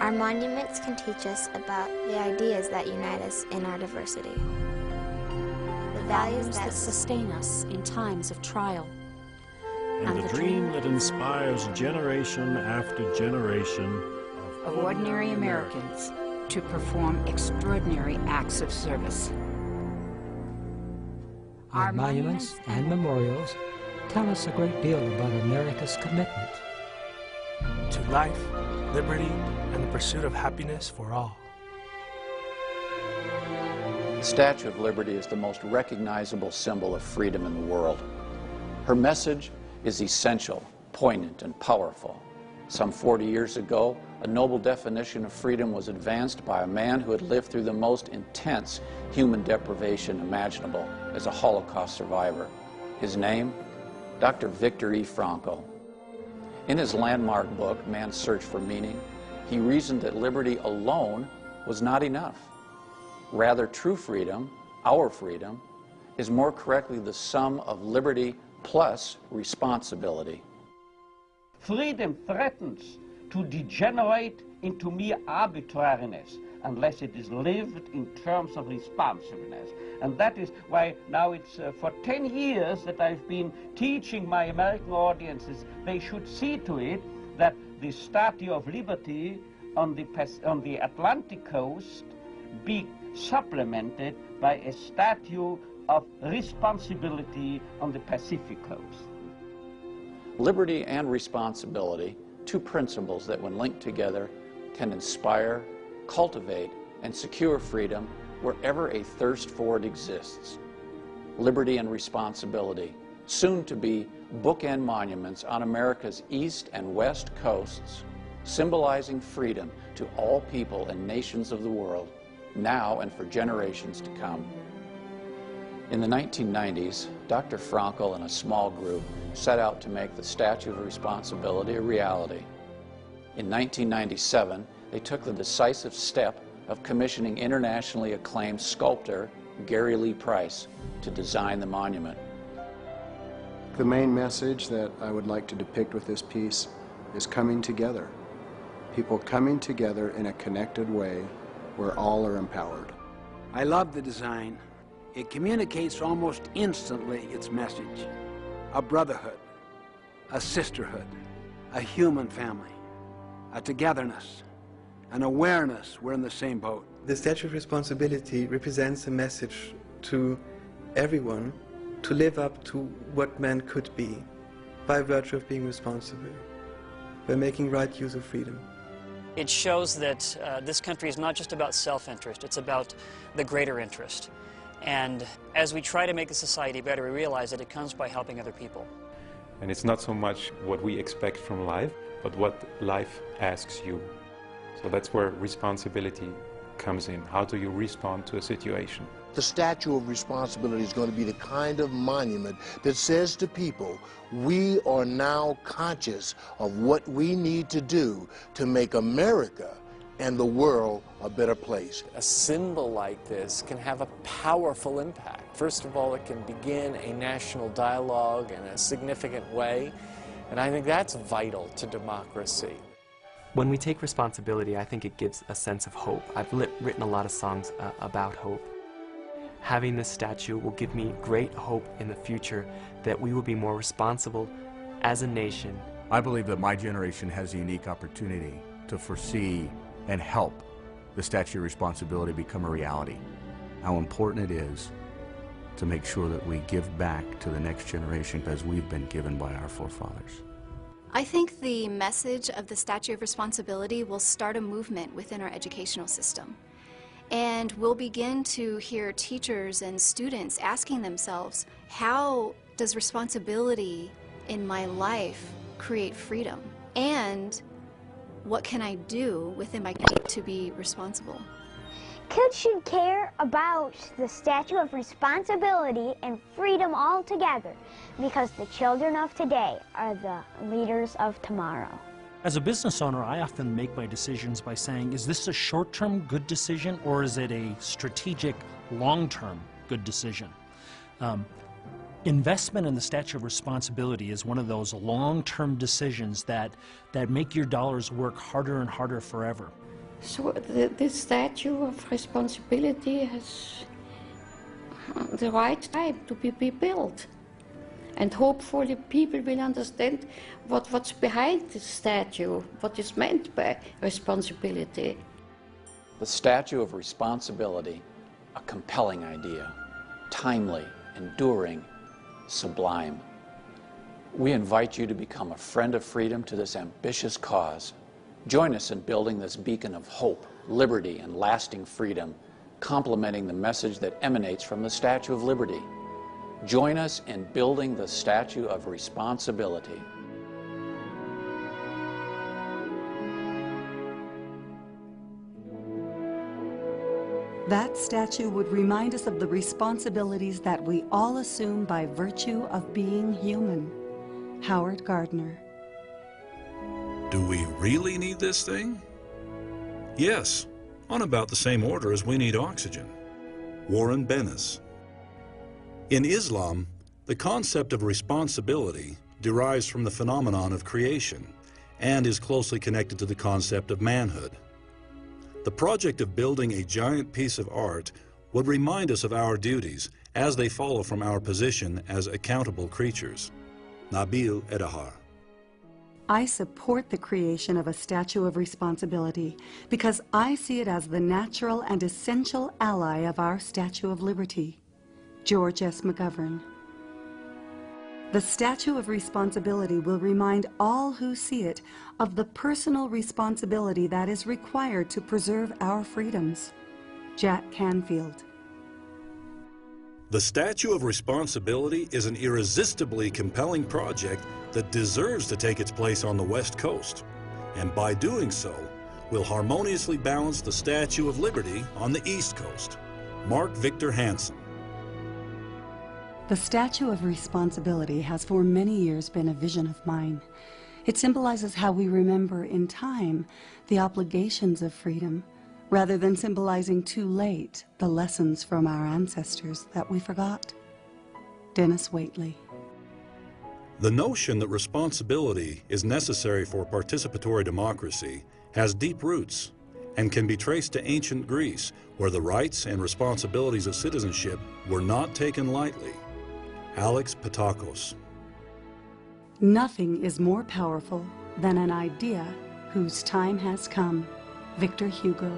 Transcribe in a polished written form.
Our monuments can teach us about the ideas that unite us in our diversity. The values that sustain us in times of trial. And the dream that inspires generation after generation of ordinary Americans to perform extraordinary acts of service. Our monuments and memorials tell us a great deal about America's commitment to life, liberty, and the pursuit of happiness for all. The Statue of Liberty is the most recognizable symbol of freedom in the world. Her message is essential, poignant, and powerful. Some 40 years ago, a noble definition of freedom was advanced by a man who had lived through the most intense human deprivation imaginable as a Holocaust survivor. His name? Dr. Viktor Frankl. In his landmark book, Man's Search for Meaning, he reasoned that liberty alone was not enough. Rather, true freedom, our freedom, is more correctly the sum of liberty plus responsibility. Freedom threatens to degenerate into mere arbitrariness unless it is lived in terms of responsiveness. And that is why now it's for 10 years that I've been teaching my American audiences they should see to it that the Statue of Liberty on the Atlantic coast be supplemented by a statue of responsibility on the Pacific coast. Liberty and responsibility, two principles that when linked together can inspire, cultivate, and secure freedom wherever a thirst for it exists. Liberty and responsibility, soon to be bookend monuments on America's east and west coasts, symbolizing freedom to all people and nations of the world, now and for generations to come. In the 1990s, Dr. Frankl and a small group set out to make the Statue of Responsibility a reality. In 1997, they took the decisive step of commissioning internationally acclaimed sculptor Gary Lee Price to design the monument. The main message that I would like to depict with this piece is coming together. People coming together in a connected way where all are empowered. I love the design. It communicates almost instantly its message. A brotherhood, a sisterhood, a human family, a togetherness, an awareness we're in the same boat. The Statue of Responsibility represents a message to everyone to live up to what man could be by virtue of being responsible, by making right use of freedom. It shows that this country is not just about self-interest, it's about the greater interest. And as we try to make the society better, we realize that it comes by helping other people. And it's not so much what we expect from life, but what life asks you. So that's where responsibility comes in. How do you respond to a situation? The Statue of Responsibility is going to be the kind of monument that says to people, we are now conscious of what we need to do to make America and the world a better place. A symbol like this can have a powerful impact. First of all, it can begin a national dialogue in a significant way, and I think that's vital to democracy. When we take responsibility, I think it gives a sense of hope. I've written a lot of songs about hope. Having this statue will give me great hope in the future that we will be more responsible as a nation. I believe that my generation has a unique opportunity to foresee and help the Statue of Responsibility become a reality. How important it is to make sure that we give back to the next generation as we've been given by our forefathers. I think the message of the Statue of Responsibility will start a movement within our educational system. And we'll begin to hear teachers and students asking themselves, how does responsibility in my life create freedom? And what can I do within my life to be responsible? Kids should care about the Statue of Responsibility and freedom altogether, because the children of today are the leaders of tomorrow. As a business owner, I often make my decisions by saying, is this a short-term good decision, or is it a strategic, long-term good decision? Investment in the Statue of Responsibility is one of those long-term decisions that make your dollars work harder and harder forever. So this Statue of Responsibility has the right time to be built. And hopefully people will understand what's behind this statue, what is meant by responsibility. The Statue of Responsibility, a compelling idea, timely, enduring, sublime. We invite you to become a friend of freedom to this ambitious cause. Join us in building this beacon of hope, liberty, and lasting freedom, complementing the message that emanates from the Statue of Liberty. Join us in building the Statue of Responsibility. That statue would remind us of the responsibilities that we all assume by virtue of being human. Howard Gardner. Do we really need this thing? Yes, on about the same order as we need oxygen. Warren Bennis. In Islam, the concept of responsibility derives from the phenomenon of creation and is closely connected to the concept of manhood. The project of building a giant piece of art would remind us of our duties as they follow from our position as accountable creatures. Nabil Edahar. I support the creation of a Statue of Responsibility because I see it as the natural and essential ally of our Statue of Liberty. George S. McGovern. The Statue of Responsibility will remind all who see it of the personal responsibility that is required to preserve our freedoms. Jack Canfield. The Statue of Responsibility is an irresistibly compelling project that deserves to take its place on the West Coast, and by doing so, will harmoniously balance the Statue of Liberty on the East Coast. Mark Victor Hansen. The Statue of Responsibility has for many years been a vision of mine. It symbolizes how we remember in time the obligations of freedom, rather than symbolizing too late the lessons from our ancestors that we forgot. Dennis Waitley. The notion that responsibility is necessary for participatory democracy has deep roots and can be traced to ancient Greece, where the rights and responsibilities of citizenship were not taken lightly. Alex Patakos. Nothing is more powerful than an idea whose time has come. Victor Hugo.